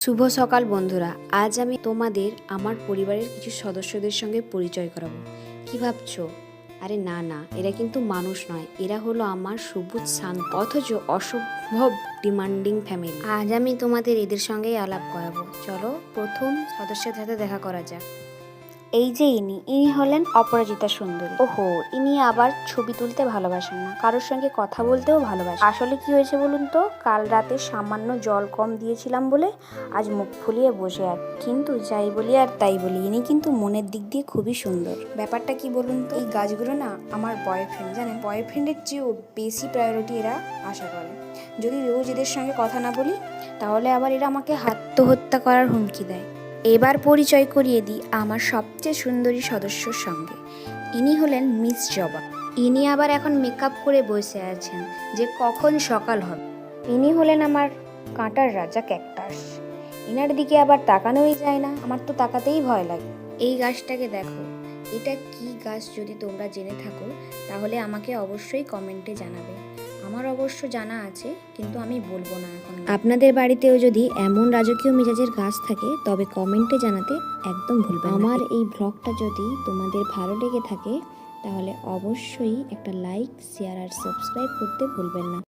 শুভ সকাল বন্ধুরা। আজ আমি তোমাদের আমার পরিবারের কিছু সদস্যদের সঙ্গে পরিচয় করাবো। কি ভাবছো? আরে না না, এরা কিন্তু মানুষ নয়, এরা হলো আমার সবুজ শান্ত অথচ অসম্ভব ডিমান্ডিং ফ্যামিলি। আজ আমি তোমাদের এদের সঙ্গেই আলাপ করাবো। চলো প্রথম সদস্যের সাথে দেখা করা যাক। এই যে ইনি হলেন অপরাজিতা সুন্দরী। ওহো, ইনি আবার ছবি তুলতে ভালোবাসেন না, কারোর সঙ্গে কথা বলতেও ভালোবাসেন। আসলে কি হয়েছে বলুন তো, কাল রাতে সামান্য জল কম দিয়েছিলাম বলে আজ মুখ ফুলিয়ে বসে আর। কিন্তু যাই বলি আর তাই বলি, ইনি কিন্তু মনের দিক দিয়ে খুবই সুন্দর। ব্যাপারটা কি বলুন তো, এই গাছগুলো না আমার বয়ফ্রেন্ড, জানেন, বয়ফ্রেন্ডের চেয়েও বেশি প্রায়োরিটি এরা আশা করে। যদি রোজ এদের সঙ্গে কথা না বলি তাহলে আবার এরা আমাকে আত্মহত্যা করার হুমকি দেয়। এবার পরিচয় করিয়ে দিই আমার সবচেয়ে সুন্দরী সদস্যর সঙ্গে। ইনি হলেন মিস জবা। ইনি আবার এখন মেকআপ করে বসে আছেন যে কখন সকাল হবে। ইনি হলেন আমার কাঁটার রাজা ক্যাকটাস। ইনার দিকে আবার তাকানোই যায় না, আমার তো তাকাতেই ভয় লাগে। এই গাছটাকে দেখো, এটা কি গাছ যদি তোমরা জেনে থাকো তাহলে আমাকে অবশ্যই কমেন্টে জানাবে। আমার অবশ্য জানা আছে, কিন্তু আমি বলবো না এখন। আপনাদের বাড়িতেও যদি এমন রাজকীয় মেজাজের গাছ থাকে তবে কমেন্টে জানাতে একদম ভুলবেন না। আমার এই ব্লগটা যদি তোমাদের ভালো লেগে থাকে তাহলে অবশ্যই একটা লাইক, শেয়ার আর সাবস্ক্রাইব করতে ভুলবেন না।